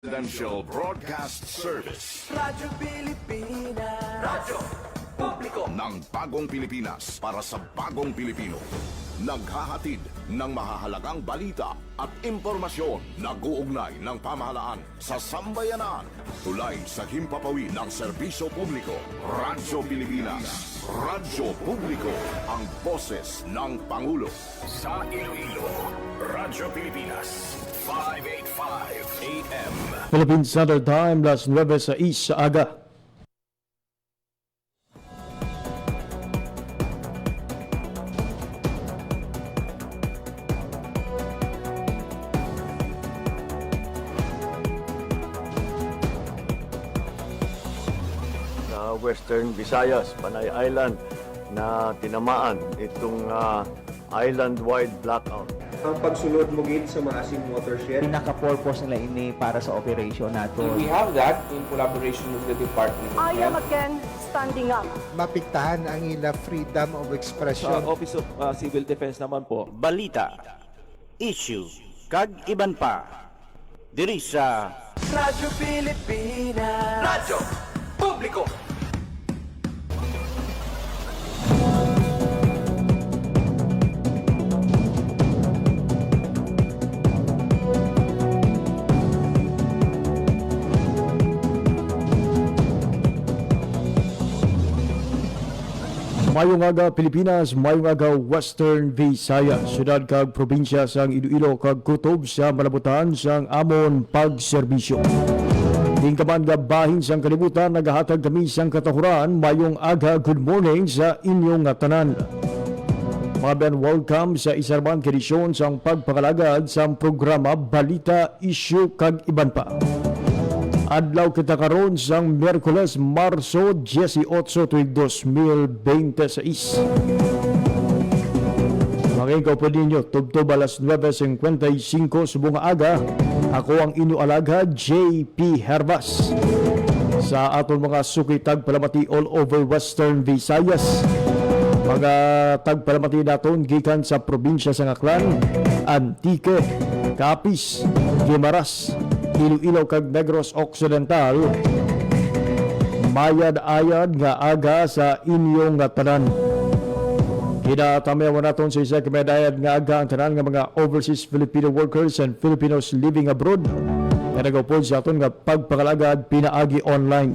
Presidential Broadcast Service Radyo Pilipinas. Radyo Publiko ng Bagong Pilipinas para sa Bagong Pilipino. Naghahatid ng mahahalagang balita at impormasyon na guugnay ng pamahalaan sa sambayanan. Tulay sa himpapawid ng serbisyo publiko. Radyo Pilipinas. Radyo Publiko, ang boses ng Pangulo. Sa Iloilo, Radyo Pilipinas. 585 AM. Philippine Standard Time, las 9 sa sa aga. Sa Western Visayas, Panay Island, na tinamaan itong island-wide blackout. Ang pagsulod mo gid sa maasim watershed. Pinaka-purpose nila ini para sa operation nato. We have that in collaboration with the Department of I am Health. again standing up. Mapiktahan ang ila freedom of Sa expression. Office of Civil Defense naman po, balita, issue, kag iban pa. Diri sa Radyo Pilipinas. Radyo Publiko. Mayong aga Pilipinas, mayong aga Western Visayas, syudad kag probinsya sang Iloilo kag kutob sa malabutan sang amon pagserbisyo. Tingkaman nga bahin sang kalibutan, nagahatag kami sang katahuran. Mayong aga, good morning sa inyong tanan. Mga ben, welcome sa isarman kedisyon sang pagpakalagad sang programa Balita, Issue kag iban pa. Adlaw kita karon sang Miyerkules, Marso 18 tuig 2026. Makikaw po ninyo, tubtob alas 9:55 subong aga. Ako ang inyo alaga, JP Hervas. Sa aton mga sukitag palamati all over Western Visayas. Mga tagpalamati naton gikan sa probinsya sa Aklan, Antique, Capiz, Guimaras, Iloilo kag Negros Occidental. Mayad-ayad nga aga sa inyong tanan. Kinatamayawan naton sa isa kamedayad nga aga ang tanan nga mga overseas Filipino workers and Filipinos living abroad na nagapod sa aton nga pagpakalagad pinaagi online.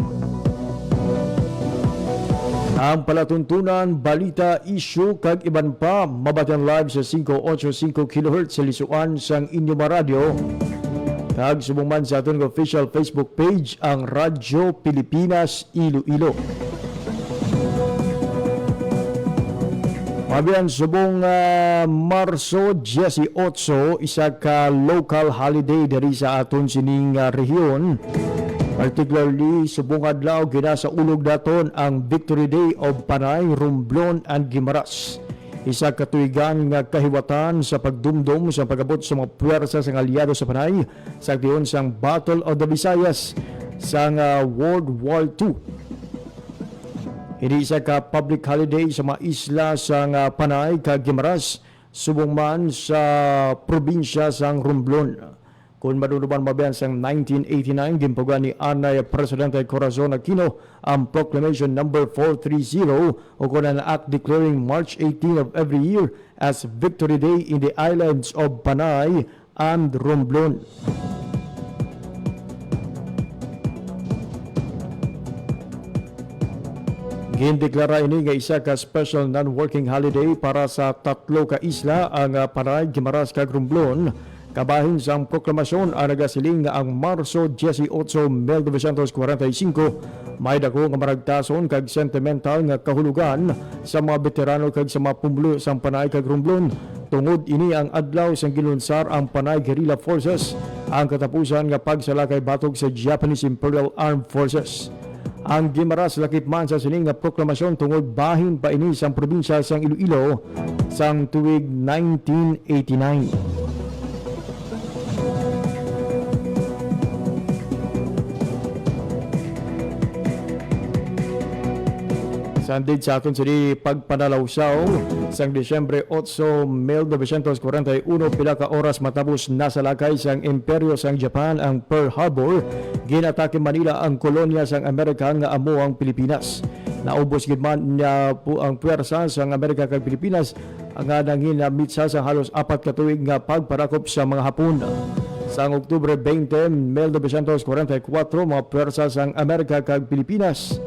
Ang palatuntunan, balita, issue kag iban pa mabatian live sa 585 kHz sa lisuan sang inyong radyo. Kag subong man sa aton official Facebook page ang Radyo Pilipinas Iloilo. Mabiyan subong Marso 18, isa ka local holiday dari sa aton sining rehiyon. Particularly subong adlaw gina sa ulog daton ang Victory Day of Panay, Romblon and Guimaras. Isa katuigan nga kahiwatan sa pagdumdum sa pagabot sa mga puwersa sa aliado sa Panay sa aktiyon sang Battle of the Visayas sa World War II. Hindi isa ka public holiday sa mga isla sa Panay kag Guimaras, subong man sa probinsya sang Romblon. Kung maduduban mabiyan sang 1989, gimpagan ni Anay Presidente Corazon Aquino ang Proclamation number 430 o kung ang act declaring March 18 of every year as Victory Day in the islands of Panay and Romblon. Gindeklara ini nga isa ka special non-working holiday para sa tatlo ka isla, ang Panay, Guimaras kag Romblon. Kabahin sa proklamasyon ang nagasiling nga ang Marso 18, 1945 may dako nga maragtason kag sentimental nga kahulugan sa mga veterano kag sa mga pumulo sa Panay kag Romblon. Tungod ini ang adlaw sang gilunsar ang Panay Guerrilla Forces, ang katapusan nga pagsalakay batog sa Japanese Imperial Armed Forces. Ang Guimaras lakip man sa sining nga proklamasyon tungod bahin pa ini sa probinsya sang Iloilo sang tuig 1989. Sandid sa aton sini pagpanalawsaw sang Disyembre 8, 1941 pila ka oras matapos nasa lakay sang imperyo sang Japan ang Pearl Harbor, ginatake Manila ang kolonya sang Amerika nga amo ang Pilipinas. Naubos gid man niya po ang puwersa sang Amerika kag Pilipinas nga nanginamit sa halos 4 ka tuig nga pagparakop sa mga Hapon. Sang Oktubre 20, 1944, mga puwersa sang Amerika kag Pilipinas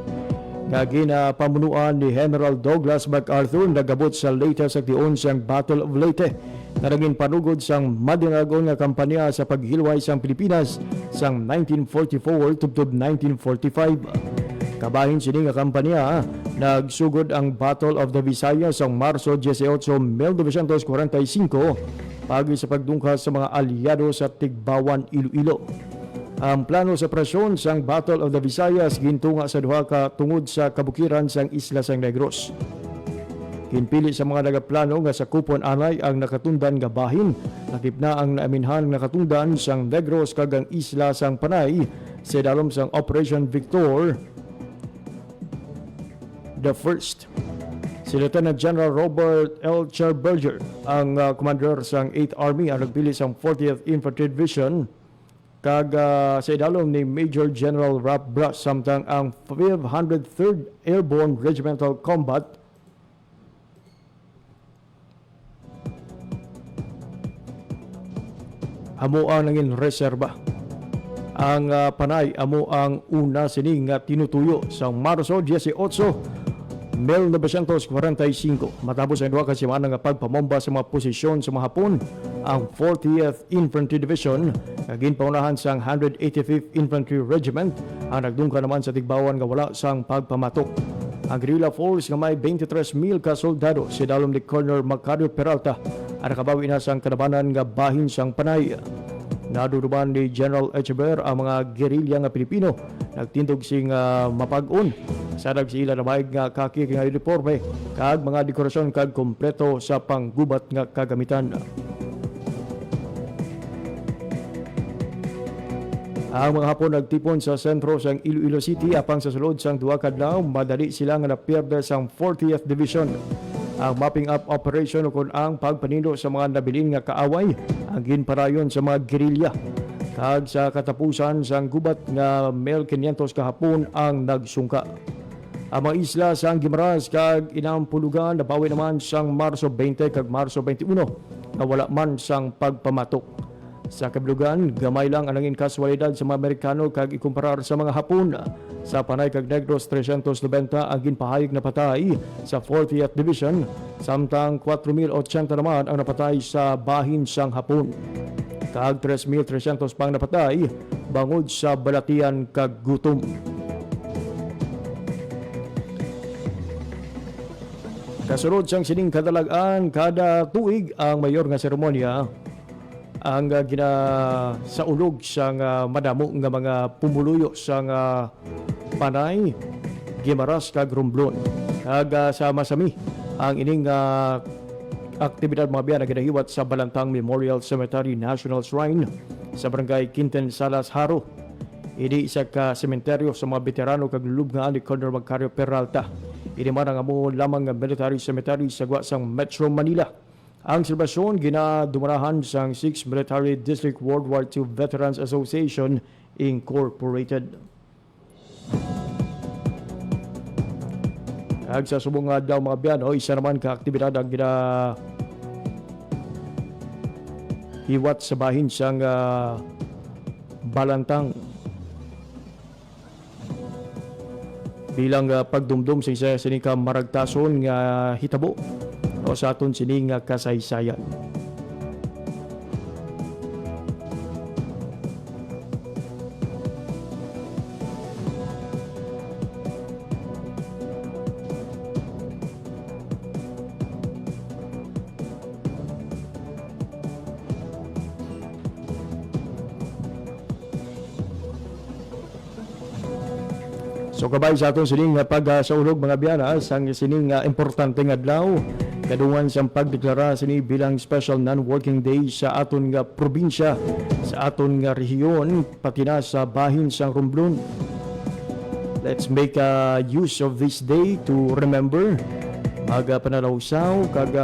nga ginapamunuan ni General Douglas MacArthur nagabot sa Leyte sa tiyon sang Battle of Leyte na naging panugod sang madingagon nga kampanya sa paghilway sang Pilipinas sang 1944 tubtob 1945. Kabahin sini nga kampanya nagsugod ang Battle of the Visayas sang Marso 18, 1945 pagi sa pagdungkas sa mga aliado sa Tigbawan, Iloilo. Ang plano sa operasyon sang Battle of the Visayas gintunga sa duha ka tungod sa kabukiran sang Isla San Negros. Kinpili sa mga nagaplano nga sa kupon anay ang nakatundan nga bahin, lakip na ang naaminhan nakatundan sang Negros kag ang Isla sang Panay sa dalom sang Operation Victor the First. Si Lieutenant General Robert L. Charberger, ang commander sang 8th Army, ang nagpili sang 40th Infantry Division kag sa idalom ni Major General Rap Brass samtang ang 503rd Airborne Regimental Combat amo ang nangin reserba. Ang Panay amo ang una sini nga tinutuyo sa Marso 18, 1945 matapos ang duha ka semana nga pagpamomba sa mga posisyon sa mga Hapon. Ang 40th Infantry Division naging paunahan sang 185th Infantry Regiment ang nagdungka naman sa Tigbawan nga wala sang pagpamatok. Ang guerrilla force nga may 23,000 ka soldado si dalom ni Colonel Macario Peralta ang nakabawi na sang kanabanan nga bahin sang Panay. Naduduman ni General Echever ang mga gerilya nga Pilipino nagtindog sing mapag-on sa nagsiila na maig nga kaki nga uniforme kag mga dekorasyon kag kompleto sa panggubat nga kagamitan. Ang mga Hapon nagtipon sa sentro sang Iloilo City apang sa sulod sang duha ka adlaw madali sila nga napiyerde sang 40th Division. Ang mapping up operation ukon ang pagpanindo sa mga nabilin nga kaaway ang ginparayon sa mga gerilya. Kag sa katapusan sang gubat nga 1,500 ka Hapon ang nagsungka. Ang mga isla sang Guimaras kag Inampulugan nabawi naman sang Marso 20 kag Marso 21 na wala man sang pagpamatok. Sa kabilugan, gamay lang ang nanging kaswalidad sa mga Amerikano kag ikumparar sa mga Hapon. Sa Panay kag Negros 390 ang ginpahayag na patay sa 40th Division, samtang 4,080 naman ang napatay sa bahin sang Hapon. Kag 3,300 pang napatay bangod sa balatian kag gutom. Kasunod sang sining kadalagan kada tuig ang mayor nga seremonya ang sa ulog sang madamo nga mga pumuluyo sang Panay, Guimaras kag Romblon. Kag sa Masami ang ining aktibidad mga biyan na ginahiwat sa Balantang Memorial Cemetery National Shrine sa Barangay Quinten Salas, Haro. Ini isa ka sementeryo sa mga veterano kag lubngaan ni Colonel Macario Peralta. Ini man ang amo lamang nga military cemetery sa gwa sang Metro Manila. Ang selebrasyon ginadumarahan sang 6th Military District World War II Veterans Association Incorporated. Kag sa subong nga daw mga biyan, isa naman ka aktibidad ang hiwat sa bahin sang Balantang. Bilang pagdumdum sa isa sining maragtason nga hitabo o sa aton sining kasaysayan. So kabay sa aton sining pagsaulog mga biyana sang sining importante nga adlaw kadungan sa pagdeklara sini bilang special non-working day sa aton nga probinsya, sa aton nga rehiyon pati na sa bahin sang Romblon. Let's make use of this day to remember panalawsaw kag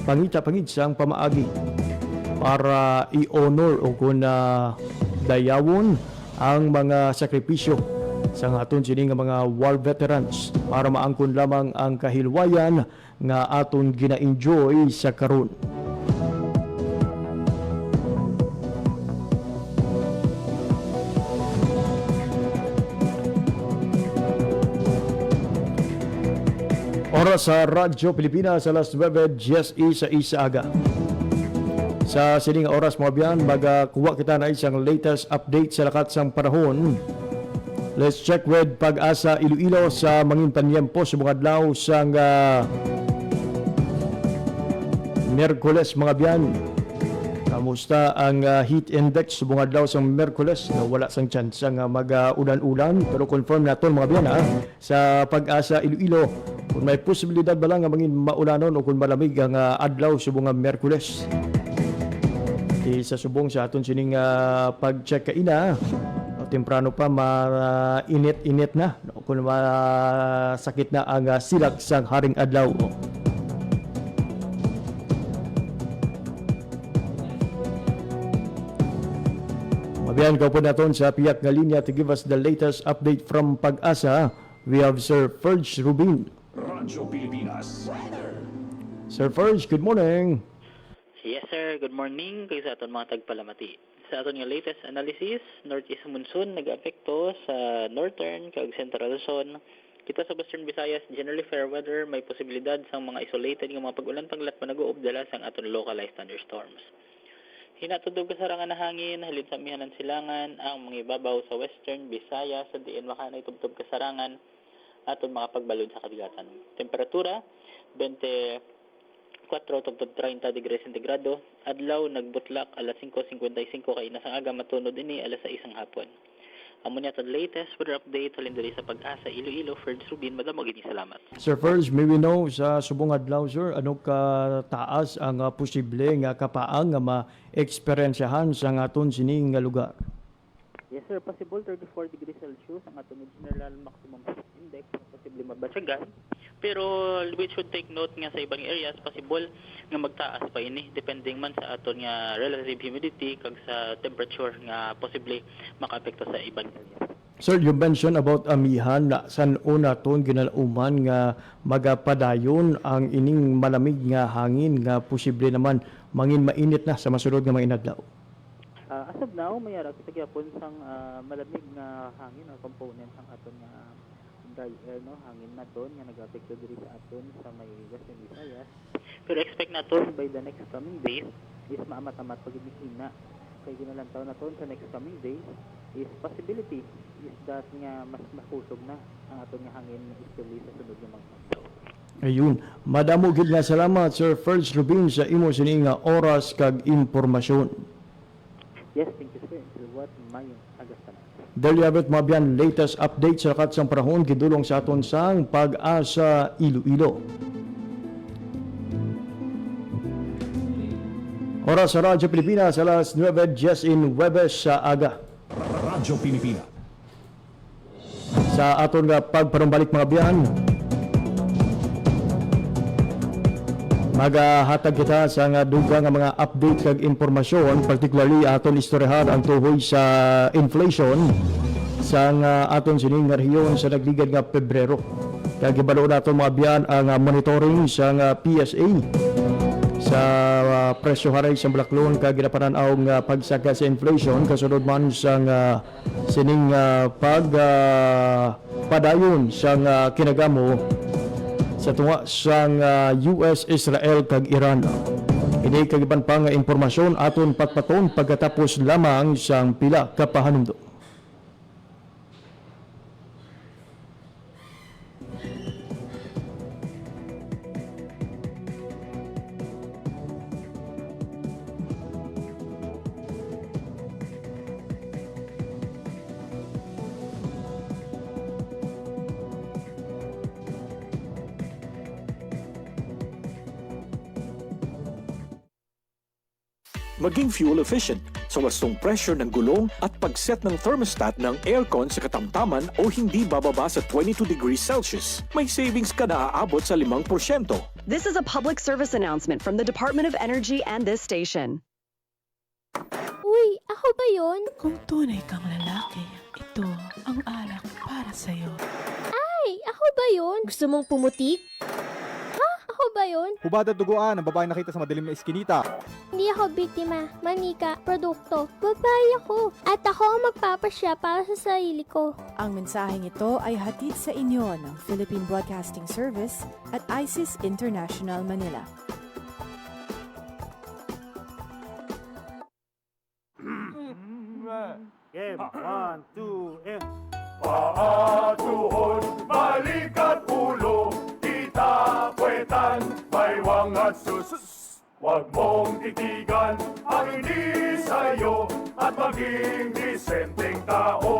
pangita-pangit sang pamaagi para i-honor o kung dayawon ang mga sakripisyo sa aton sini nga mga war veterans para maangkon lamang ang kahilwayan nga aton gina-enjoy sa karon. Oras sa Radyo Pilipinas alas 9:10 sa isaga. Sa sining oras mga biyan, magakuha kita na isang latest update sa lakat sang panahon. Let's check with Pag-asa Iloilo sa mangin panyempo sa mga adlaw sang Miyerkules mga biyan. Kamusta ang heat index sa mga adlaw sang Miyerkules? Wala sang chance nga mag-ulan-ulan pero confirm naton mga biyan sa Pag-asa Iloilo kung may posibilidad ba lang nga mangin maulanon o kung malamig ang adlaw sa mga Miyerkules. Sa subong sa aton sining pag-check kaina temprano pa mainit-init na kung masakit na ang silak sang haring adlaw. Mabiyan ka po naton sa piyak nga linya to give us the latest update from Pag-asa. We have Sir Ferge Rubin. Radyo Pilipinas. Sir Ferge, good morning. Yes sir, good morning kayo sa aton mga tagpalamati. Sa aton nga latest analysis, northeast monsoon nag-apekto sa northern kag central Luzon. Kita sa Western Visayas, generally fair weather, may posibilidad sang mga isolated nga mga pag-ulan paglat manag-uobdala sang aton localized thunderstorms. Hinatudog kasarangan na hangin, halin sa amihanan silangan, ang mga ibabaw sa Western Visayas sa diin makanay tubtob kasarangan aton mga pagbalod sa kabigatan. Temperatura 24 tubtob 30 degrees centigrado. Adlaw nagbutlak alas 5:55 kay nasang aga matunod ini alas 6 hapon. Amo niya tod latest weather update halin diri sa Pag-asa Iloilo. Ferds Rubin, madamo gini salamat. Sir Ferge, may we know sa subong adlaw sir, ano ka taas ang posible nga kapaang nga ma-eksperyensyahan sa aton sining nga lugar? Yes sir, possible 34 degrees Celsius ang aton general maximum heat index na posible mabatyagan. Pero we should take note nga sa ibang areas possible nga magtaas pa ini depending man sa aton nga relative humidity kag sa temperature nga posible makaapekto sa ibang areas. Sir, you mentioned about amihan na san una ton ginalauman nga magapadayon ang ining malamig nga hangin nga posible naman mangin mainit na sa masunod nga mga inadlaw. As of now, mayara kita gyapon sang malamig nga hangin or component sang aton nga dry air no hangin naton nga nag-apekto diri sa aton sa may Western Visayas. Pero expect naton by the next coming days is maamat-amat pagigihina kay ginalantaw naton sa next coming days is possibility is that nga mas makusog na ang aton nga hangin easterly sa sunod nga mga adlaw. Ayun, madamo gid nga salamat Sir Ferge Rubin sa imo sini nga oras kag impormasyon. Yes, thank you sir. What mayong agastan. There you have it, mga biyan, latest update sa lakat sang panahon gidulong sa aton sang Pag-asa Iloilo. Oras sa Radyo Pilipinas, alas 9:10 in Webes sa aga. Radyo Pilipinas. Sa aton nga pagparumbalik mga biyan, maghatag kita sa nga dugang nga mga update kag impormasyon, particularly aton istoryahan ang tuhoy sa inflation sa aton sining nga rehiyon sa nagligad nga Pebrero. Kag gibalo naton mga biyan ang monitoring sa PSA sa presyo haray sa Bulaklon kag ginapanan-aw nga pagsaka sa inflation kasunod man sa sining padayon sa kinagamo sa tunga sa US, Israel kag Iran. Ini kagiban pa nga impormasyon aton patpaton pagkatapos lamang sang pila ka pahanumdom. Maging fuel efficient sa wastong pressure ng gulong at pag-set ng thermostat ng aircon sa katamtaman o hindi bababa sa 22 degrees Celsius. May savings ka na aabot sa 5%. This is a public service announcement from the Department of Energy and this station. Uy, ako ba yun? Kung tunay kang lalaki, ito ang alak para sa'yo. Ay, ako ba yun? Gusto mong pumutik? Ha? Ako ba yun? Hubad at duguan ang babae nakita sa madilim na iskinita. Hindi ako biktima, manika, produkto. Babae ako. At ako ang magpapasya para sa sarili ko. Ang mensaheng ito ay hatid sa inyo ng Philippine Broadcasting Service at ISIS International Manila. Game, 1, 2, and... Paatuhon, balikat ulo, kita kwetan, baywang at sus. Huwag mong titigan ang hindi sa'yo at maging disenteng tao.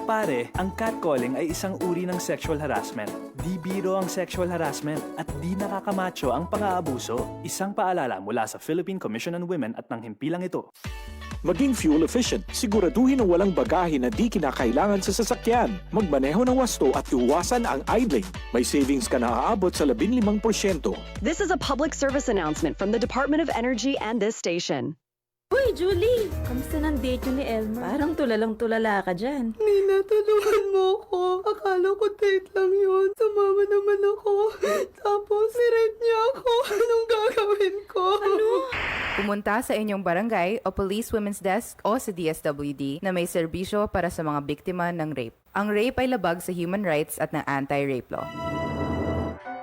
Pare, ang catcalling ay isang uri ng sexual harassment. Di biro ang sexual harassment at di nakakamacho ang pang-aabuso. Isang paalala mula sa Philippine Commission on Women at ng himpilang ito. Maging fuel efficient, siguraduhin na walang bagahe na di kinakailangan sa sasakyan. Magmaneho ng wasto at iwasan ang idling. May savings ka na aabot sa 15%. This is a public service announcement from the Department of Energy and this station. Uy, Julie! Kamusta ng date yun ni Elmer? Parang tulalang-tulala ka dyan. Nina, tulungan mo ako. Akala ko date lang yun. Sumama naman ako. Tapos, nirape niya ako. Anong gagawin ko? Ano? Pumunta sa inyong barangay o Police Women's Desk o sa DSWD na may serbisyo para sa mga biktima ng rape. Ang rape ay labag sa human rights at ng anti-rape law.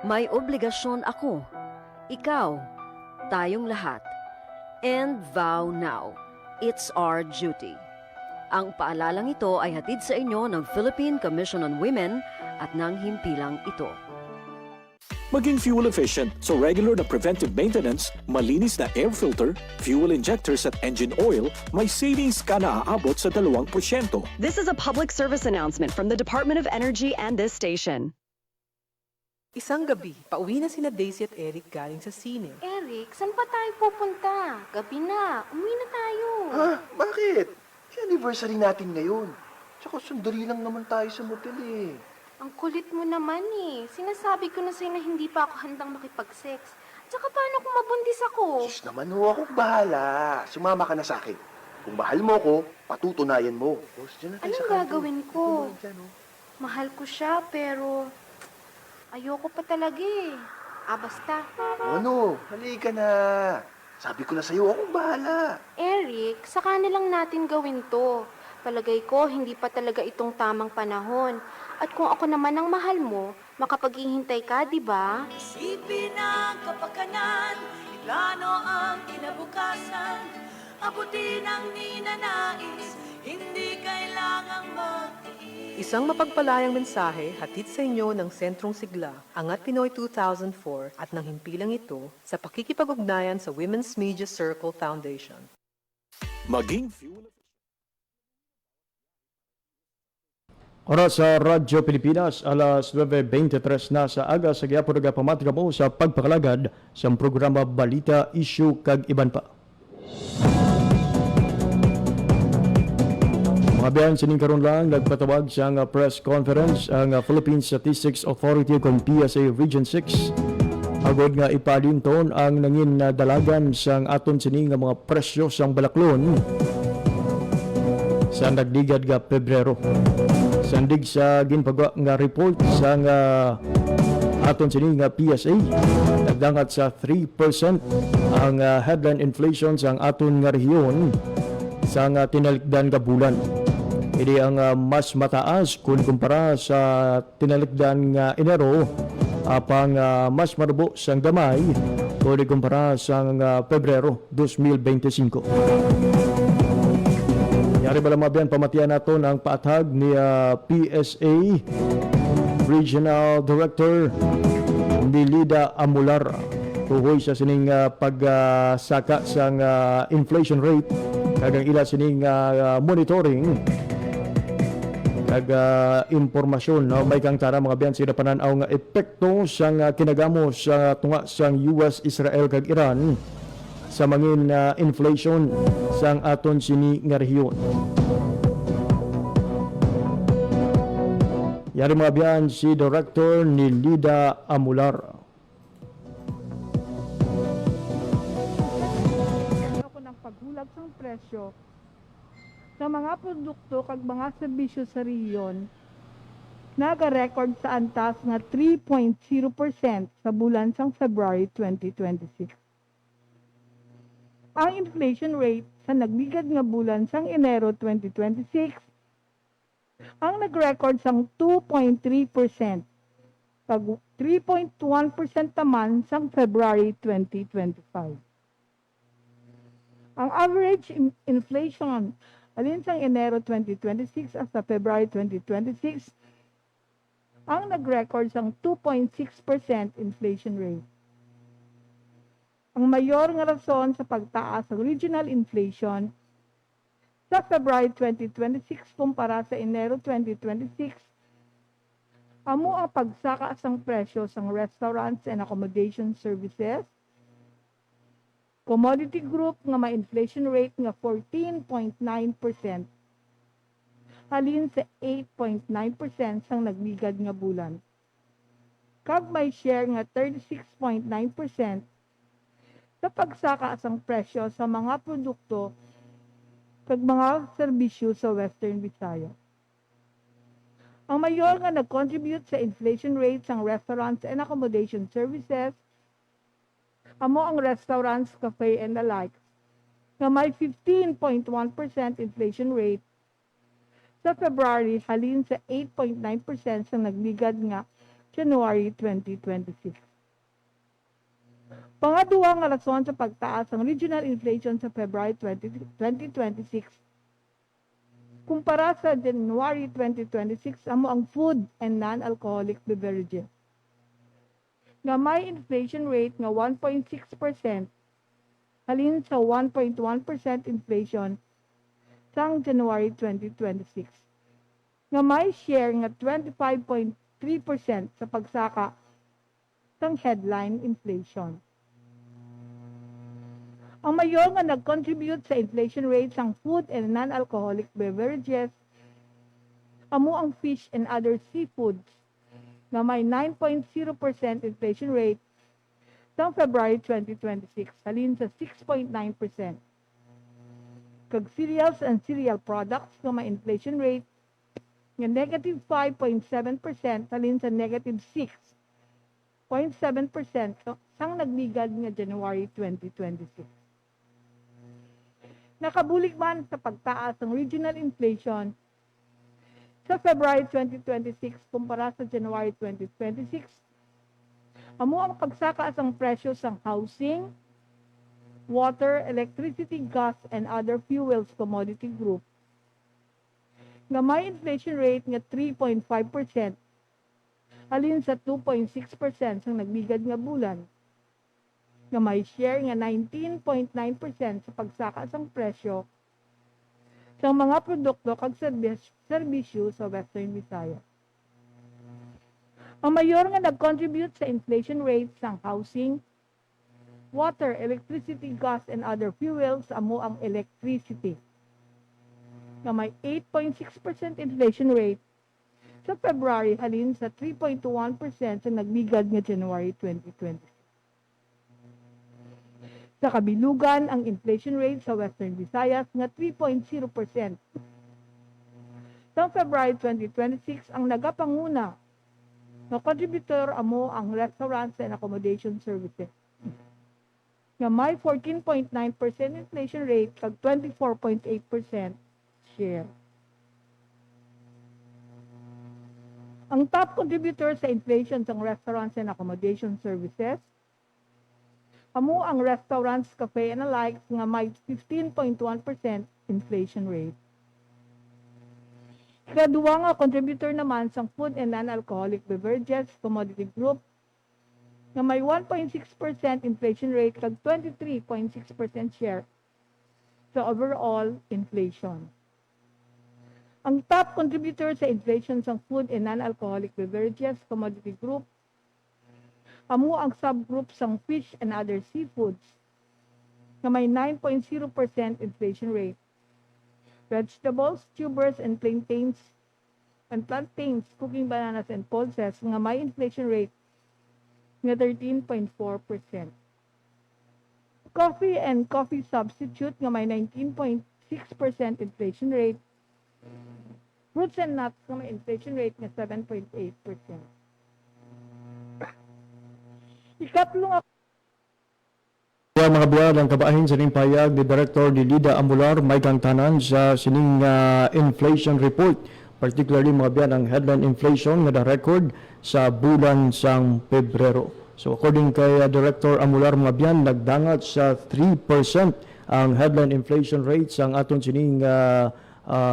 May obligasyon ako, ikaw, tayong lahat. And vow now. It's our duty. Ang paalalang ito ay hatid sa inyo ng Philippine Commission on Women at ng himpilang ito. Maging fuel efficient, so regular na preventive maintenance, malinis na air filter, fuel injectors at engine oil, may savings ka na aabot sa 2%. This is a public service announcement from the Department of Energy and this station. Isang gabi, pauwi na sina Daisy at Eric galing sa sine. Eric, saan pa tayo pupunta? Gabi na, umuwi na tayo. Ha? Bakit? Anniversary natin ngayon. Tsaka sandali lang naman tayo sa motel eh. Ang kulit mo naman eh. Sinasabi ko na sa'yo na hindi pa ako handang makipag-sex. Tsaka paano kung mabundis ako? Sus naman ho, ako bahala. Sumama ka na sa akin. Kung mahal mo ko, patutunayan mo. Anong gagawin ko? Mahal ko siya pero ayoko pa talaga eh. Basta. Ano? Halika na. Sabi ko na sa'yo, akong bahala. Eric, saka na lang natin gawin to. Palagay ko, hindi pa talaga itong tamang panahon. At kung ako naman ang mahal mo, makapaghihintay ka, di ba? Isipin ang kapakanan, iplano ang kinabukasan, abutin ang ninanais, hindi kailangang magtiis. Isang mapagpalayang mensahe hatid sa inyo ng Sentrong Sigla, Angat Pinoy 2004 at ng himpilang ito sa pakikipag-ugnayan sa Women's Media Circle Foundation. Maging fuel Oras sa Radyo Pilipinas, alas 9:23 na sa aga sa gyapon nagapamatika mo sa pagpakalagad sa programa Balita, Issue kag Iban pa. Mga biyan, sining karon lang nagpatawag sa press conference ang Philippine Statistics Authority kung PSA Region 6. Agod nga ipalinton ang nangin na dalagan sang aton sining nga mga presyo sang balaklon sa nagdigad nga Pebrero. Sandig sa ginpagawa nga report sa nga aton sini nga PSA, nagdangat sa 3% ang headline inflation sa aton nga rehiyon sa nga tinalikdan nga bulan. Ini ang mas mataas kung kumpara sa tinalikdan nga Enero, apang mas marubo sang gamay kung kumpara sa nga Pebrero 2025. Yari ba lang mabiyan, pamatian natin ang paatag ni PSA Regional Director Nilida Amular. Tuhoy sa sining pagsaka sa inflation rate, kagang ila sining monitoring kag impormasyon no may kang tara mga biyan sila pananaw nga epekto sa kinagamo sa tunga sa US, Israel kag Iran sa mangin inflation sang aton sini nga rehiyon. Yari mga biyan si Director ni Lida Amular. Ako ng paghulag ng presyo sa mga produkto kag mga serbisyo sa rehiyon naga-record sa antas nga 3.0% sa bulan sang February 2026. Ang inflation rate sa nagligad nga bulan sang Enero 2026 ang nag-record sang 2.3%, pag 3.1% naman sang February 2025. Ang average inflation alin sang Enero 2026 at sa February 2026 ang nag-record sang 2.6% inflation rate. Ang mayor nga rason sa pagtaas ng regional inflation sa February 2026 kumpara sa Enero 2026, amo ang pagsaka sang presyo sang restaurants and accommodation services, commodity group nga may inflation rate nga 14.9%, halin sa 8.9% sang nagligad nga bulan. Kag may share nga 36.9% sa pagsaka sang presyo sa mga produkto kag mga serbisyo sa Western Visayas. Ang mayor nga nag-contribute sa inflation rate sang restaurants and accommodation services, amo ang restaurants, cafe and the like, nga may 15.1% inflation rate sa February halin sa 8.9% sa nagligad nga January 2026. Pangaduwa nga rason sa pagtaas ng regional inflation sa February 2026 kumpara sa January 2026 amo ang food and non-alcoholic beverages nga may inflation rate nga 1.6% halin sa 1.1% inflation sang January 2026 nga may share nga 25.3% sa pagsaka sang headline inflation. Ang mayor nga nag-contribute sa inflation rate sang food and non-alcoholic beverages, amo ang fish and other seafoods, nga may 9.0% inflation rate sang February 2026, halin sa 6.9%. Kag cereals and cereal products nga may inflation rate nga negative 5.7%, halin sa negative 6.7% sang nagligad nga January 2026. Nakabulig man sa pagtaas ng regional inflation sa February 2026 kumpara sa January 2026, amo ang pagsaka sang presyo sang housing, water, electricity, gas, and other fuels commodity group nga may inflation rate nga 3.5%, halin sa 2.6% sang nagligad nga bulan, nga may share nga 19.9% sa pagsaka sang presyo sa mga produkto kag serbisyo sa Western Visayas. Ang mayor nga nag-contribute sa inflation rate sang housing, water, electricity, gas, and other fuels amo ang electricity nga may 8.6% inflation rate sa February halin sa 3.21% sa nagligad nga January 2020. Sa kabilugan, ang inflation rate sa Western Visayas nga 3.0%. Sa February 2026, ang nagapanguna na contributor amo ang restaurants and accommodation services nga may 14.9% inflation rate kag 24.8% share. Ang top contributor sa inflation sa restaurants and accommodation services amo ang restaurants, cafe, and alike nga may 15.1% inflation rate. Ikaduwa nga contributor naman sa food and non-alcoholic beverages commodity group nga may 1.6% inflation rate kag 23.6% share sa overall inflation. Ang top contributor sa inflation sa food and non-alcoholic beverages commodity group amo ang subgroup sang fish and other seafoods nga may 9.0% inflation rate. Vegetables, tubers, and plantains, cooking bananas, and pulses nga may inflation rate nga 13.4%. Coffee and coffee substitute nga may 19.6% inflation rate. Fruits and nuts nga may inflation rate nga 7.8%. Ikatlong Kaya mga biyan ang kabahin sa payag ni Director Lida Amular may kangtanan sa sining inflation report. Particularly mga biyan ang headline inflation nga na-record sa bulan sang Pebrero. So according kay Director Amular mga biyan, nagdangat sa 3% ang headline inflation rate sang aton sining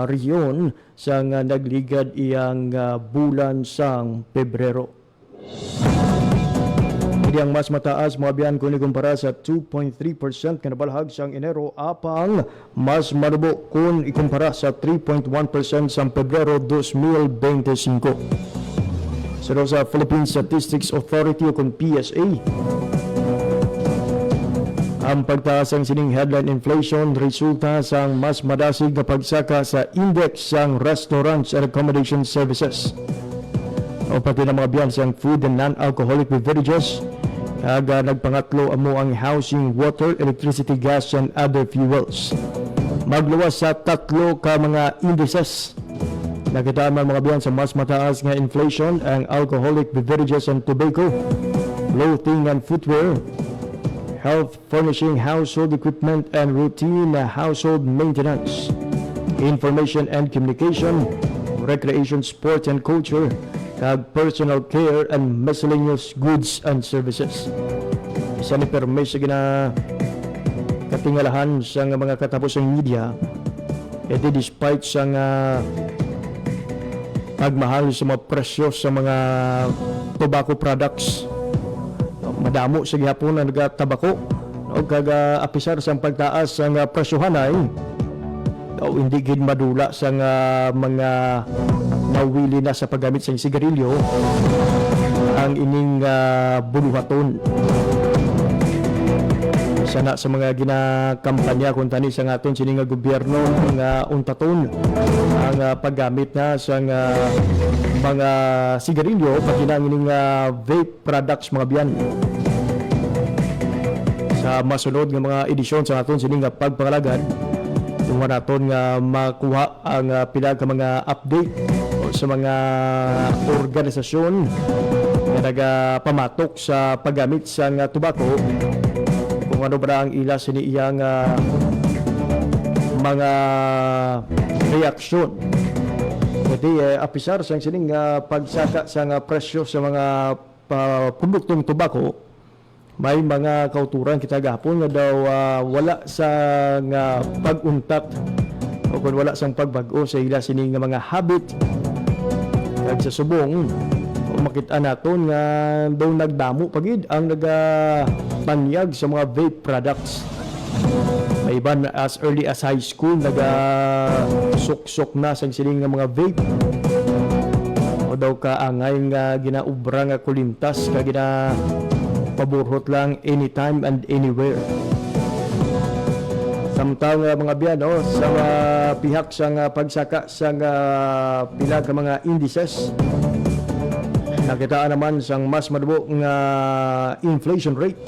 rehiyon sang nagligad iyang bulan sang Pebrero. Ang mas mataas mga biyan kung ikumpara sa 2.3% kanabalhag sang Enero, apang mas malubo kung ikumpara sa 3.1% sa Pebrero 2025. So sa Philippine Statistics Authority o kung PSA, ang pagtaas ng sining headline inflation resulta sa mas madasig na pagsaka sa index sang restaurants and accommodation services. O pati na mga biyan sang food and non-alcoholic beverages, kaga nagpangatlo amo ang housing, water, electricity, gas, and other fuels. Magluwas sa 3 ka mga indices. Nakitaan man mga biyan sa mas mataas nga inflation ang alcoholic beverages and tobacco, clothing and footwear, health, furnishing, household equipment, and routine household maintenance, information and communication, recreation, sport and culture, kag personal care and miscellaneous goods and services. Isa ni perme sa katingalahan sa mga katapos ng media, edi despite sa pagmahal sa mga presyo sa mga tobacco products, madamo sa gihapon ang nagatabako o kag apisar sa pagtaas sa presyohan ay hindi gid madula sa mga nawili na sa paggamit sa sigarilyo ang ining buluhaton. Sana sa mga ginakampanya kung tani sa aton sining gobyerno nga untaton ang paggamit na sa mga sigarilyo pati na ang ining vape products mga biyan. Sa masunod nga mga edisyon sa aton sining pagpangalagad, kung naton nga makuha ang pila ka mga update sa mga organisasyon na nagapamatok sa paggamit sa tobacco, kung ano ba ang ila sa iyang mga reaksyon. Jadi apisar sa sining pagsaka sa presyo sa mga produktong tobacco, may mga kauturan kita gapon nga daw wala sa pag-untat o kung wala sang pagbago sa ila sining mga habit kag sa subong makita naton nga daw nagdamo pagid ang nagapanyag sa mga vape products. May iban as early as high school nagasok-sok na sa sining mga vape o daw kaangay nga ginaubra nga kulintas ka paburhot lang anytime and anywhere. Samtang mga biyan sa pihak sa pagsaka sa pila ka mga indices, nakitaan naman sang mas madubo nga inflation rate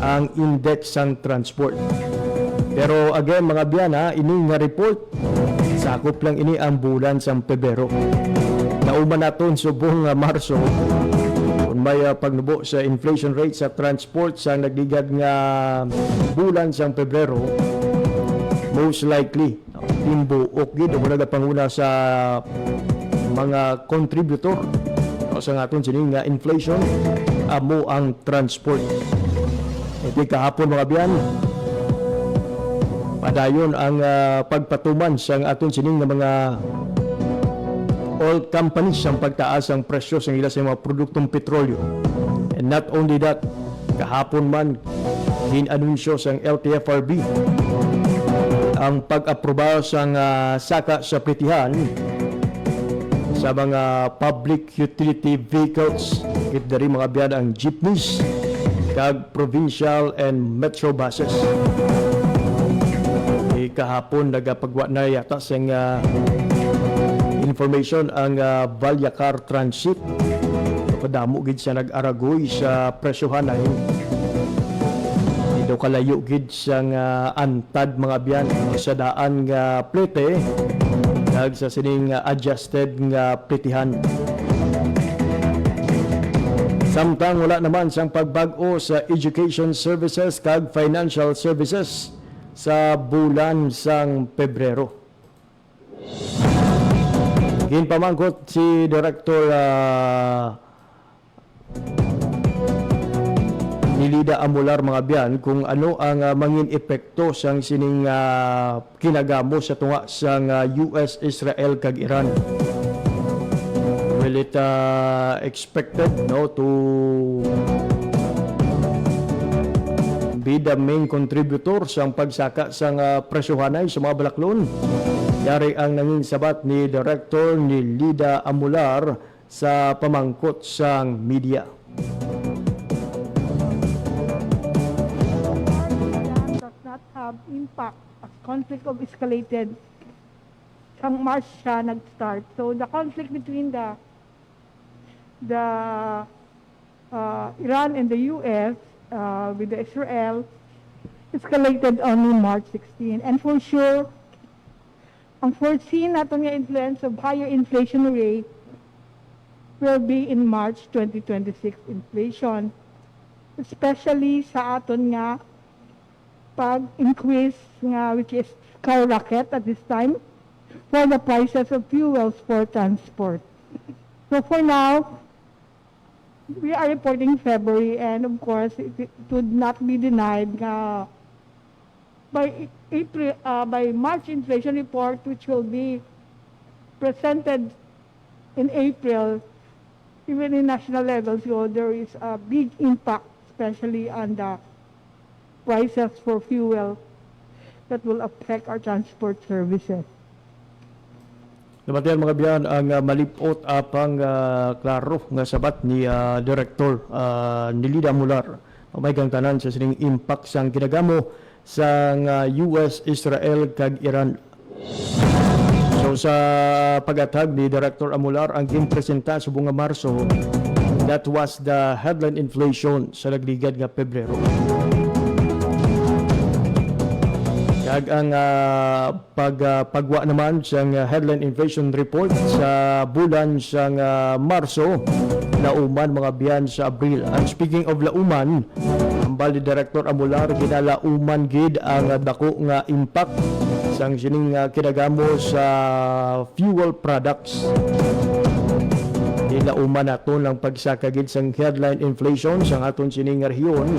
ang index sang transport. Pero again mga biyan ini nga report sakop lang ini ang bulan sang Pebrero. Nauman naton subong Marso kung may pagnubo sa inflation rate sa transport sa nagligad nga bulan sang Pebrero, most likely timbuok gid o nagapanguna sa mga contributor sa aton sining nga inflation amo ang transport. Iti kahapon mga biyan, padayon ang pagpatuman sa aton sining nga mga oil companies ang pagtaas ang presyo sa ila sa mga produktong petrolyo. And not only that, kahapon man ginanunsyo sa LTFRB ang pag-aproba sa saka sa pritihan sa mga public utility vehicles, it dari mga biyan ang jeepneys kag provincial and metro buses. kahapon nagapagwa na yata sa information ang Valyacar Transit. Padamo gid siya nag-aragoy sa presyohan ay daw kalayo gid sa antad mga biyan sa daan nga plete kag sa sining adjusted nga pletihan. Samtang wala naman siyang pagbag-o sa education services kag financial services sa bulan sang Pebrero. Ginpamangkot si Director Nilida Amular mga biyan kung ano ang mangin epekto sang sining kinagamo sa tunga sang US, Israel kag Iran. Will it expected to be the main contributor sang pagsaka sang presyohanay sa mga balaklon? Yari ang nanging sabat ni Director Nilida Amular sa pamangkot sang media. Impact as conflict of escalated sang March siya nag-start. So the conflict between the Iran and the US with the Israel escalated on March 16. And for sure, ang foreseen nato nga influence of higher inflation rate will be in March 2026 inflation. Especially sa aton nga pag-increase nga which is skyrocket at this time for the prices of fuels for transport. So for now, we are reporting February, and of course it would not be denied by April, by March inflation report, which will be presented in April, even in national level. So there is a big impact, especially on the prices for fuel that will affect our transport services. Namatayan mga biyan ang malipot apang klaro nga sabat ni Director Nilida Amular. Pamahigang tanan sa sining impact sang ginagamo sa US, Israel kag Iran. So sa pagatag ni Director Amular ang ginpresenta sa bunga Marso, that was the headline inflation sa nagligad nga Pebrero. Kag ang pagwa naman sang headline inflation report sa bulan sang Marso, lauman mga biyan sa Abril. And speaking of lauman, ang bali Director Amular ginalauman gid ang dako nga impact sang sining kinagamo sa fuel products. Ilauman naton ang pagsakagid sang headline inflation sang aton sining rehiyon.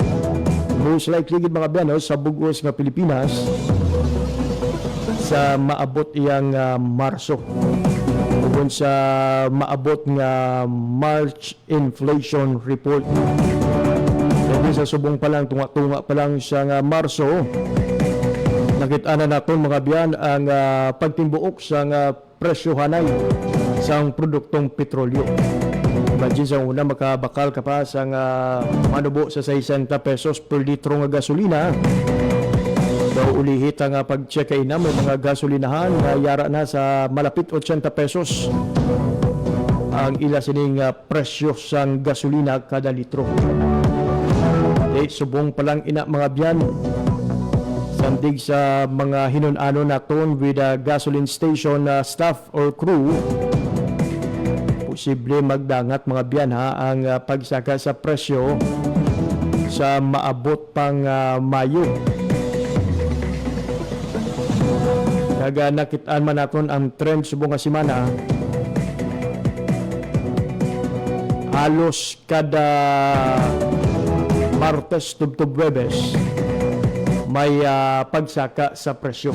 Most likely gid mga biyan sa bugos nga Pilipinas sa maabot iyang Marso. Kung sa maabot nga March inflation report. Dahil sa subong pa lang, tunga-tunga pa lang sa Marso, nakita na natin mga biyan ang pagtimbuok sa presyohanay sa produktong petrolyo. Imagine sa una makabakal ka pa sa manubo sa 60 pesos per litro nga gasolina. Daw ulihit ang pag-check na may mga gasolinahan na yara na sa malapit 80 pesos ang ila sining presyo sang gasolina kada litro. Subong pa lang ina mga biyan sandig sa mga hinun-ano naton with gasoline station staff or crew. Posible magdangat mga biyan ang pagsaka sa presyo sa maabot pang Mayo. Kaya nakitaan man naton ang trend subong nga semana. Halos kada Martes tubtob Huwebes may pagsaka sa presyo.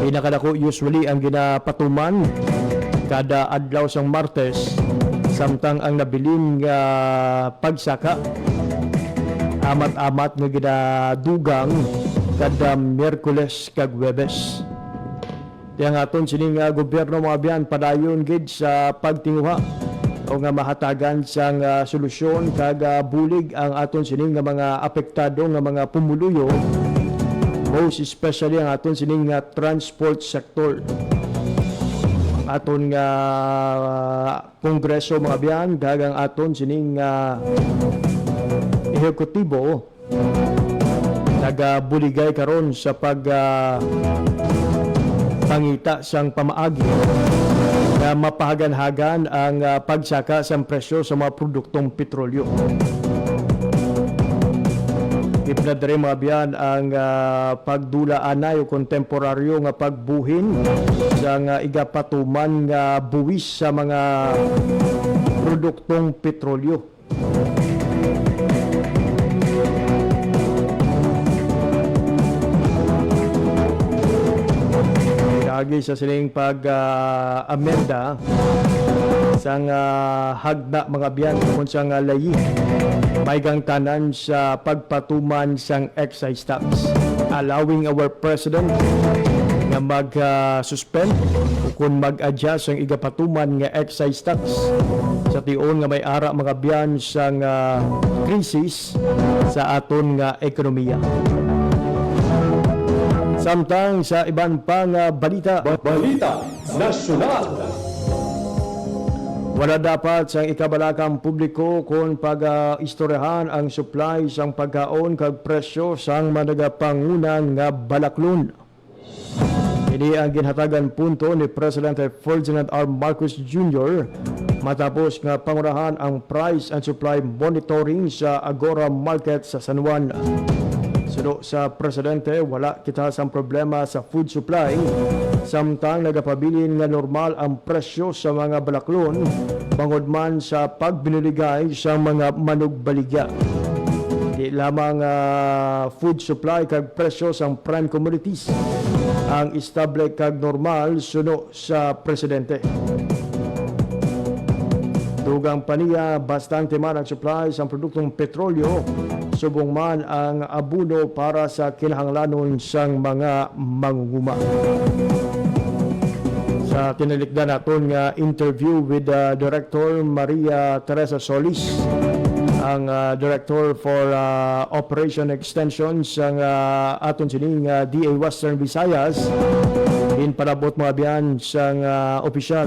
Pinakadako usually ang ginapatuman kada adlaw sang Martes, samtang ang nabilin nga pagsaka amat-amat nga ginadugang kada Miyerkules kag Huwebes. Yang aton sining gobyerno mga biyan padayon gid sa pagtinguha o nga mahatagan sang solusyon kag bulig ang aton sining nga mga apektado nga mga pumuluyo most especially ang aton sining transport sector. Aton nga kongreso mga biyan, dagang aton sining ehekutibo nagabuligay karon sa pangita sang pamaagi na mapahagan-hagan ang pagsaka sa presyo sa mga produktong petrolyo. Ipinadari mga biyan ang pagdulaanay o kontemporaryo nga pagbuhin sa igapatuman nga buwis sa mga produktong petrolyo. Agi sa sining pag-amenda sang hagna mga biyan kung sang layi may tanan sa pagpatuman sang excise tax, allowing our president nga mag-suspend o kung mag-adjust ang igapatuman nga excise tax sa tion nga may ara mga biyan sang krisis sa aton nga ekonomiya. Samtang sa iban pang balita nasyonal. Wala dapat sa ikabalakang publiko kung pag-istoryahan ang supply sang pagkaon kag presyo sang managapangunang nga balaklon. Ini ang ginhatagan punto ni Presidente Ferdinand R. Marcos Jr. matapos nga pangurahan ang price and supply monitoring sa Agora Market sa San Juan. Suno sa Presidente, wala kita sang problema sa food supply, samtang nagapabilin nga normal ang presyo sa mga balaklon, bangod man sa pagbinuligay sa mga manugbaligya. Di lamang food supply kag presyo sang prime commodities ang estable kag normal suno sa Presidente. Dugang paniya, bastante man ang supply sa produktong petrolyo, subong man ang abuno para sa kinahanglanon sang mga mangunguma. Sa tinalikdan naton nga interview with Director Maria Teresa Solis, ang Director for Operation Extension sang aton sining DA Western Visayas, in panabot mga biyan sang opisyal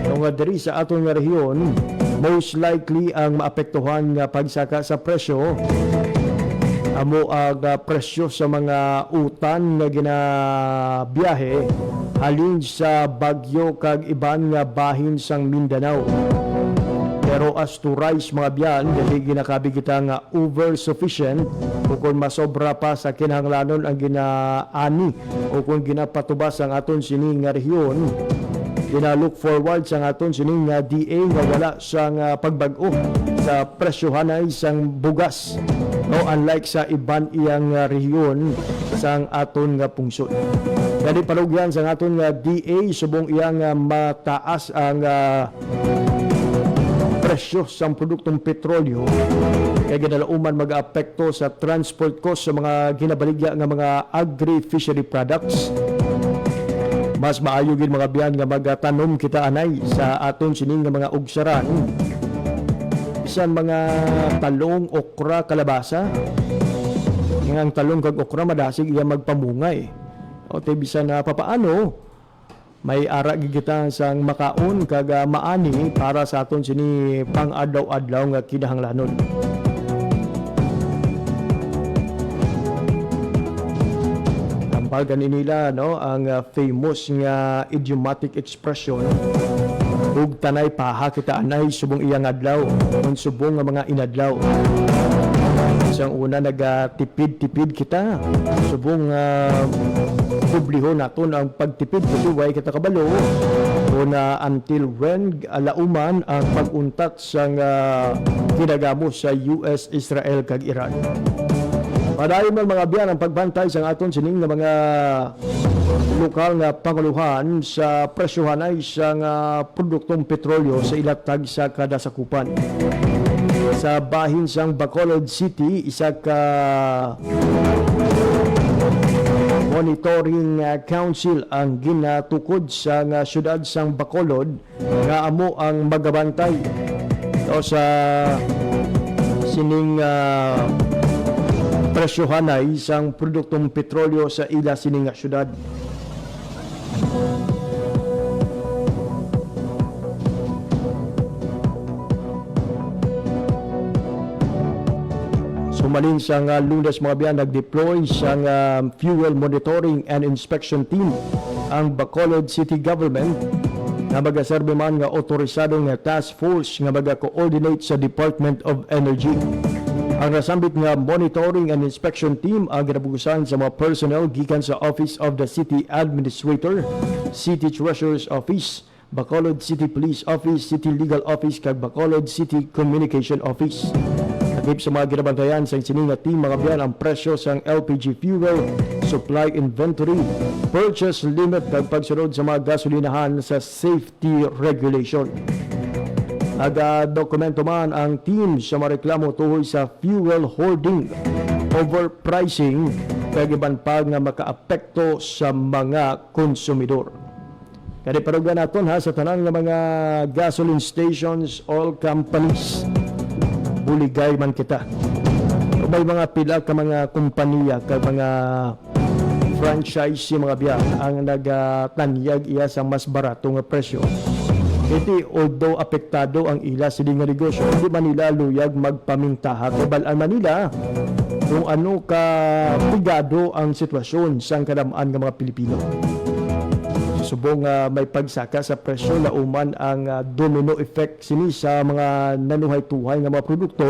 kung diri sa aton nga rehiyon, most likely ang maapektuhan nga pagsaka sa presyo amo ang presyo sa mga utan nga ginabiyahe halin sa bagyo kag iban nga bahin sang Mindanao. Pero as to rice mga biyan, dili ginakabigita nga over-sufficient o kung masobra pa sa kinahanglanon ang ginaani o kung ginapatubas ang aton sining nga rehiyon, gina-look forward sa aton sining nga DA nga wala sang pagbag-o sa presyohanay sang bugas. No, unlike sa iban iyang rehiyon sang aton nga pungsod. Kani palugyan sa aton nga DA subong iyang mataas ang presyo sa produktong petrolyo kay ginalauman mag-aapekto sa transport cost sa mga ginabaligya nga mga agri-fishery products. Mas maayo gid mga biyan nga magtanom kita anay sa aton sining nga mga ugsaran, bisan mga talong, okra, kalabasa. Ang talong kag okra madasig iya magpamungay. O te bisan na papaano may ara gigita sang makaon kag maani para sa aton sini pang-adlaw-adlaw nga kinahanglanon. Tampagan nila no ang famous nga idiomatic expression, ug tanay paha kita anay subong iyang adlaw kun subong nga mga inadlaw. Isang una nagatipid-tipid kita subong publiho naton ang pagtipid kasi way kita kabalo o na until when alauman ang pag-untat sang kinagamo sa US, Israel kag Iran. Padayon man mga biyan ang pagbantay sa aton sining nga mga lokal nga panguluhan sa presyohanay sa produktong petrolyo sa ilatag sa kada sakupan. Sa bahin sang Bacolod City, isa ka monitoring council ang ginatukod sa syudad sang Bacolod nga amo ang magabantay o sa sining presyohanay sang produktong petrolyo sa ila sini nga syudad. Sumalin sa Lunes mga biyan, nag-deploy sa fuel monitoring and inspection team ang Bacolod City Government nga magaserbe man nga otorisado nga task force nga maga-coordinate sa Department of Energy. Ang nasambit nga monitoring and inspection team ang ginabugusan sa mga personnel gikan sa Office of the City Administrator, City Treasurer's Office, Bacolod City Police Office, City Legal Office kag Bacolod City Communication Office. Nagip sa mga ginabantayan sa sining nga team mga biyan ang presyo sang LPG fuel, supply inventory, purchase limit kag pagsunod sa mga gasolinahan sa safety regulation. Nag-dokumento man ang team sa mareklamo tuhoy sa fuel hoarding, overpricing, kag iban pa nga makaapekto sa mga konsumidor. Kaya parugan naton ha sa tanang nga mga gasoline stations, oil companies. Buligay man kita. May mga pila ka mga kompanya ka mga franchise mga biya ang nagtanyag iya sa mas barato nga presyo. Iti although apektado ang ila sa nga negosyo, hindi man nila luyag magpamintaha. Kabalaan man nila kung ano ka pigado ang sitwasyon sa kadamaan ng mga Pilipino. Subong may pagsaka sa presyo na uman ang domino effect sini sa mga nanuhay-tuhay nga mga produkto.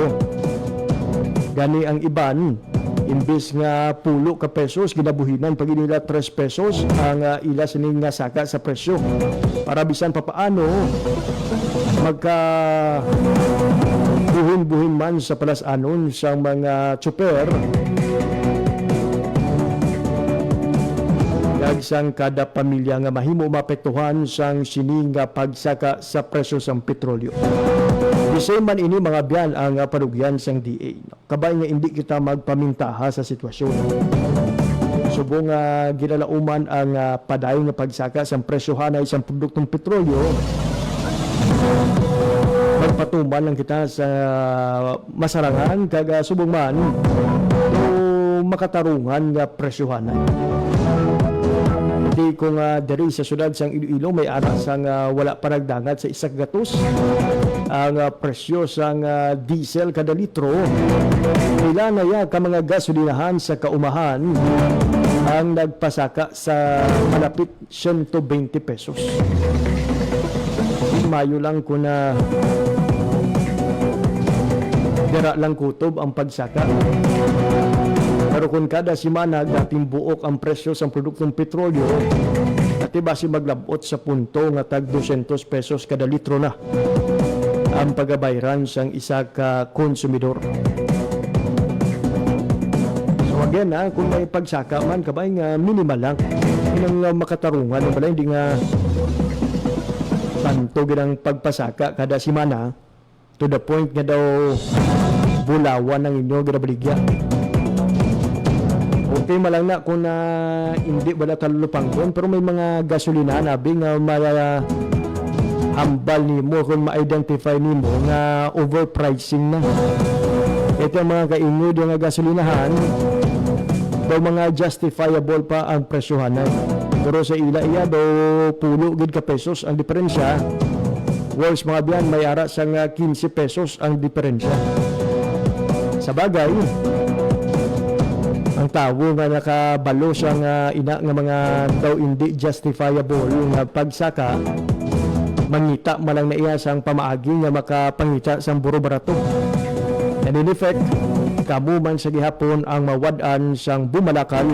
Gani ang iban, imbes nga pulo ka pesos, ginabuhinan pag nila 3 pesos ang ila sini nga saka sa presyo. Para bisan papaano magka buhin-buhin man sa palasanon sa mga tsuper, sang kada pamilya nga mahimo mapektuhan sang sining nga pagsaka sa presyo sang petrolyo. Bisay man ini mga biyan ang parugyan sang DA. Kabay nga hindi kita magpamintaha sa sitwasyon. Subong nga ginalauman ang padayon nga pagsaka sang presyohanay sang produktong petrolyo. Magpatuman lang kita sa masarangan kag subong man o makatarungan nga presyohanay. Di kung diri sa syudad sang Iloilo may aras sang wala pa nagdangat sa isak gatos ang presyo sang diesel kada litro. Pila na ya ka mga gasolinahan sa kaumahan ang nagpasaka sa malapit 120 pesos. Mayo lang ko na dira lang kutob ang pagsaka. Pero kung kada simana dating buok ang presyo sa produktong petrolyo, at basi maglabot sa punto nga tag 200 pesos kada litro na ang pagabayran sang isa ka konsumidor. So again kung may pagsaka man kabay nga minimal lang inang makatarungan wala hindi nga tanto ginang pagpasaka kada simana to the point nga daw bulawan ng inyo ginabaligya. Okay malang na kung hindi wala talupang doon, pero may mga gasolina nabi nga hambal ni mo kung ma-identify ni mo nga overpricing na. Ito ang mga kaingod yung gasolinahan daw mga justifiable pa ang presyohan na. Pero sa ila iya daw pulo gid ka pesos ang diferensya. Worse mga biyan may ara sang 15 pesos ang diferensya. Sa bagay, ang tawo nga nakabalo siya nga ina nga mga daw hindi justifiable nga pagsaka mangita malang na iya sang pamaagi nga makapangita sang buro barato. And in effect, kamo man sa gihapon ang mawad-an sang bumalakal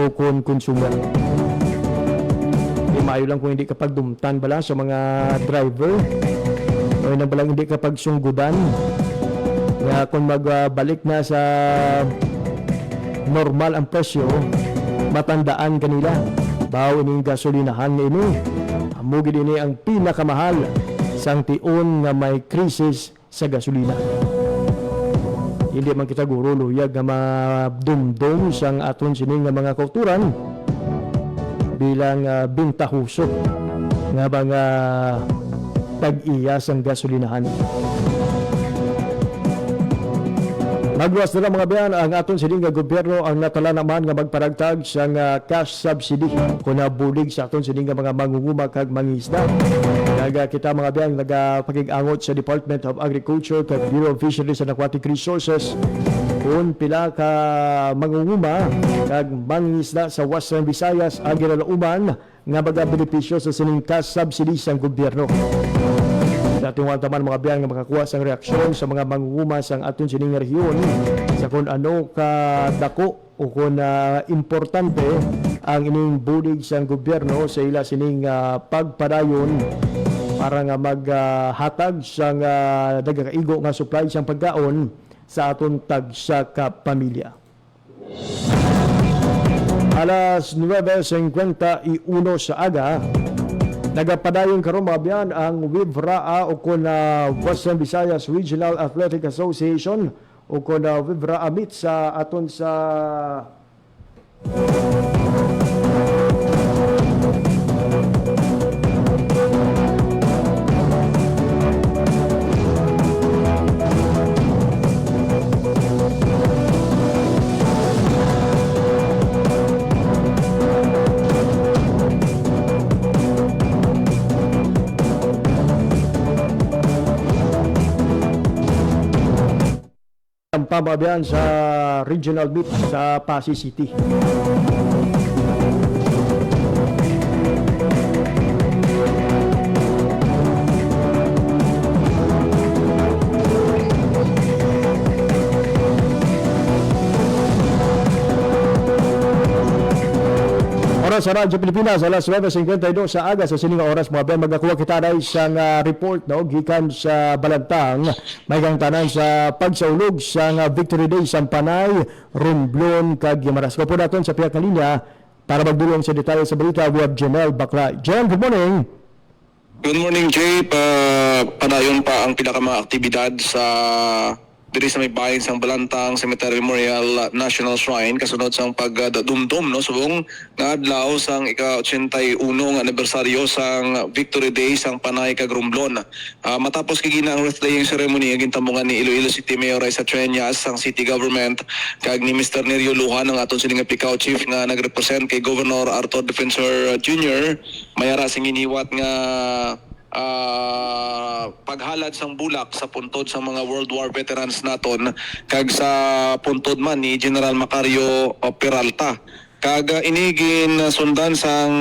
o kon consumer. Di maayo lang kung hindi kapag dumtan bala sa mga driver o na balang hindi kapag sunggudan nga kung magbalik na sa normal ang presyo, matandaan kanila bawo ining gasolinahan nga ini amugid ini ang pinakamahal sang tion nga may krisis sa gasolina. Hindi man kita guro luyag nga madumdum sang aton sining nga mga kauturan bilang bintahuso nga mga tag-iya sang gasolinahan. Magluwas na lang mga bayan ang aton sining nga gobyerno ang natala naman nga magparagtag sa cash subsidy kung nabulig sa aton sining nga mga mangunguma kag mangingisda. Kaya kita mga bayan nagapakig-angot sa Department of Agriculture kag Bureau of Fisheries and Aquatic Resources kung pila ka mangunguma kag mangingisda sa Western Visayas ang ginalauman nga magabenepisyo sa sining cash subsidy sa gobyerno. Dating taman mga biyan nga makakuha sang reaksyon sa mga mangunguma sang aton sining rehiyon sa kung ano ka dako o kung importante ang ining bulig sang gobyerno sa ila sining pagpadayon para nga maghatag sang dagakaigo nga supply sang pagkaon sa aton tagsa ka pamilya. Alas 9:51 sa aga, nagapadayon karon mga biyan ang WIVRAA o kun Western Visayas Regional Athletic Association o kun WIVRAA meet sa aton sa pamabiyan sa regional meet sa Pasig City. Oras sa Radyo Pilipinas, alas 9:52 sa aga sa sining oras mga ben magakuha kita dahil sa report no gikan sa Balantang may kang tanan sa pagsaulog sa Victory Day sa Panay, Romblon kag Gimaras. Ko po naton sa pihak linya para magdulong sa detalye sa balita we have Janelle Baclay. Jan, good morning. Good morning, Jay. Padayon pa ang pila ka mga aktibidad sa diri sa may bahin sang Balantang Cemetery Memorial National Shrine kasunod sang pagdumdum no subong nga adlaw sang ika-81 nga anibersaryo sang Victory Day sang Panay kag Romblon. Matapos kigina ang wreath laying ceremony ang gintampungan ni Iloilo City Mayor Raisa Treñas sang city government kag ni Mr. Nerio Lujan ang aton sining Picao Chief nga nagrepresent kay Governor Arthur Defensor Jr. mayara sing iniwat nga paghalad sang bulak sa puntod sa mga World War veterans naton kag sa puntod man ni General Macario Peralta kag inigin sundan sang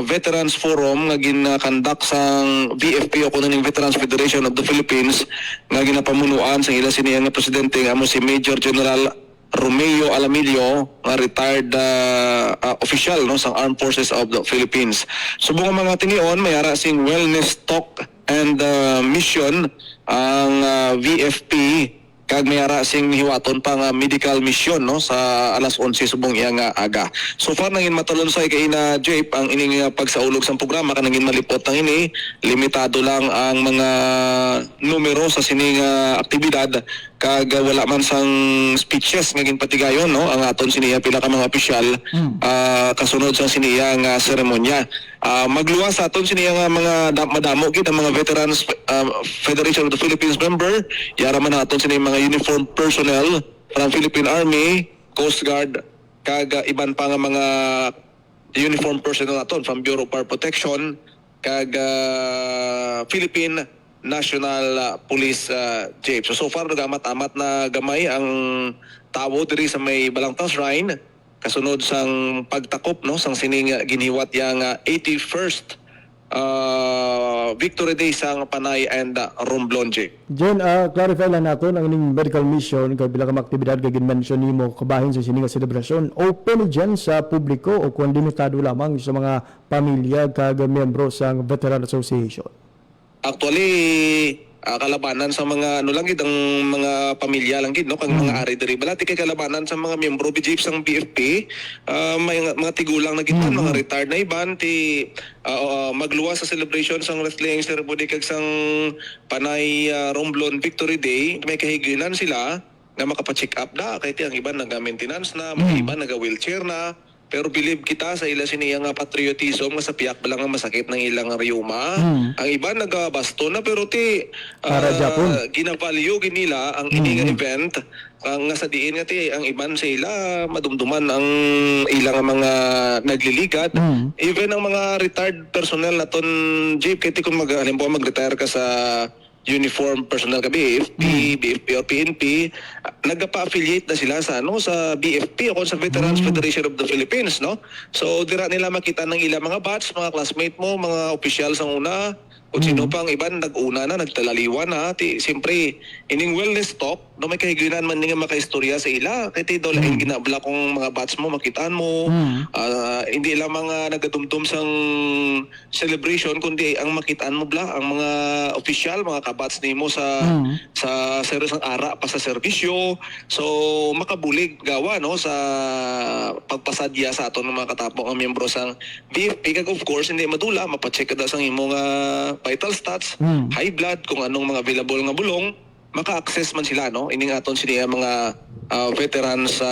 Veterans Forum nga ginakandak sang VFP o kuno ning Veterans Federation of the Philippines nga ginapamunuan sang ila sini nga presidente nga amo si Major General Romeo Alamilio, retired official no sang Armed Forces of the Philippines. Subong mga tinion may ara sing wellness talk and mission ang VFP kag may ara sing hiwaton pa nga medical mission no sa alas 11 subong iya nga aga. So far nangin matalonsay kay ina Jape ang ining pagsaulog sang programa kanangin malipot ang ini limitado lang ang mga numero sa sining aktibidad kag wala man sang speeches nga ginpatigayon no ang aton siniya pila ka mga opisyal kasunod sa siniya nga seremonya. Magluwas sa aton siniya nga mga madamo gid ang mga Veterans Federation of the Philippines member yara man aton siniya mga uniformed personnel from Philippine Army, Coast Guard kag iban pa nga mga uniformed personnel naton from Bureau of Fire Protection kag Philippine National Police Jape. So far nagamat-amat na gamay ang tawo diri sa may Balangtang Shrine kasunod sang pagtakop no sang sining giniwat yang 81st Victory Day sang Panay and Romblon Jape. Jen, clarify lang natin ang ining medical mission kag bilang aktibidad kag mention nimo kabahin sa sining selebrasyon open dyan sa publiko o kung limitado lamang sa mga pamilya kag miyembro sang Veteran Association. Actually, kalabanan sa mga ano lang gid ang mga pamilya lang gid no kag mga ari diri balati kay kalabanan sa mga miyembro BJP sang BFP may mga tigulang na gid mga retired na iban ti magluwas sa celebration sang wrestling ceremony kag sang Panay Romblon Victory Day may kahigilan sila nga makapacheck up da kay ti ang iban naga maintenance na mga iban naga wheelchair na pero believe kita sa ila siniya nga patriotism nga sa piyak ba lang ang masakit ng ilang rayuma. Ang iba nagabasto na pero Para Japon. ginavalue ginila ang ini nga event ang nga sa diin nga ang iban sa ila madumduman ang ilang mga nagliligad. Even ang mga retired personnel naton Jeep kiti kung halimbawa mag-retire ka sa uniform personnel ka BFP, BFP o PNP, nagpa-affiliate na sila sa sa BFP o sa Veterans Federation of the Philippines, no? So dira nila makita ng ilang mga batch, mga classmate mo, mga opisyal sa una, kung sino pang iban nag-una na, nagtalaliwan na, siyempre ining wellness talk, no may kahiginan man nga makaistorya sa ila, kaya daw lang ginabla kung mga batch mo, makitaan mo, hindi lang mga nagadumdum sang celebration, kundi ang makitaan mo bla, ang mga opisyal, mga kabats ni mo sa seryosang ara pa sa serbisyo, so makabulig gawa no sa pagpasadya sa aton ng mga katapong ang miyembro sang BFP, kag of course hindi madula, mapacheck ka daw sang imong vital stats, high blood, kung anong mga available nga bulong, maka-access man sila, no? Ining aton sila mga veterans sa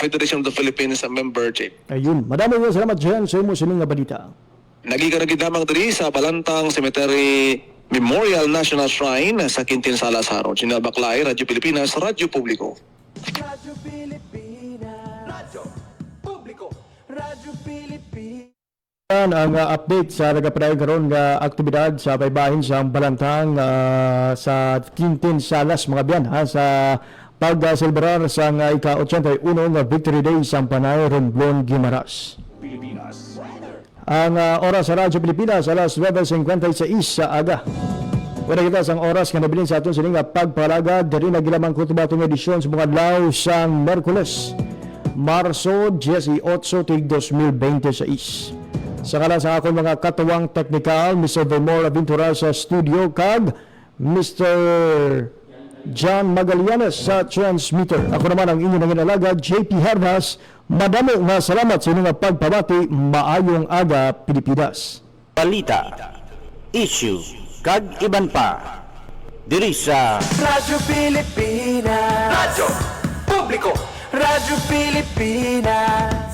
Federation of the Philippines member, Jake. Ayun, madami nga salamat dyan sa imo sining nga balita. Nagikaragid lamang diri sa Balantang Cemetery Memorial National Shrine sa Quintin Salas Haro. General Baclay, Radyo Pilipinas, Radyo Publiko. Radyo Pilipinas. Radyo Publiko. Radyo Pilipinas. Yan ang update sa nagapadayon karon nga aktibidad sa baybahin sa Balantang sa Quintin Salas mga biyan sa pag-celebrar sa ika-81 nga Victory Day sa Panay Romblon Guimaras. Pilipinas. Ang oras sa Radyo Pilipinas alas 9:56 sa aga. Wala kita sang oras nga nabilin sa aton sining pagpalagad diri nagilamang kutubatong edisyon sa mga adlaw sang Miyerkules, Marso 18, 2026. Sa kala sa akong mga katuwang teknikal, Mr. Vermora Ventura sa studio, kag Mr. John Magallanes sa transmitter. Ako naman ang inyong nanginaalaga, JP Hernas. Madamo nga salamat sa inyong pagpabati. Maayong aga, Pilipinas. Balita, issue, kag iban pa. Diri sa Radyo Pilipinas. Radyo Publiko. Radyo Pilipinas.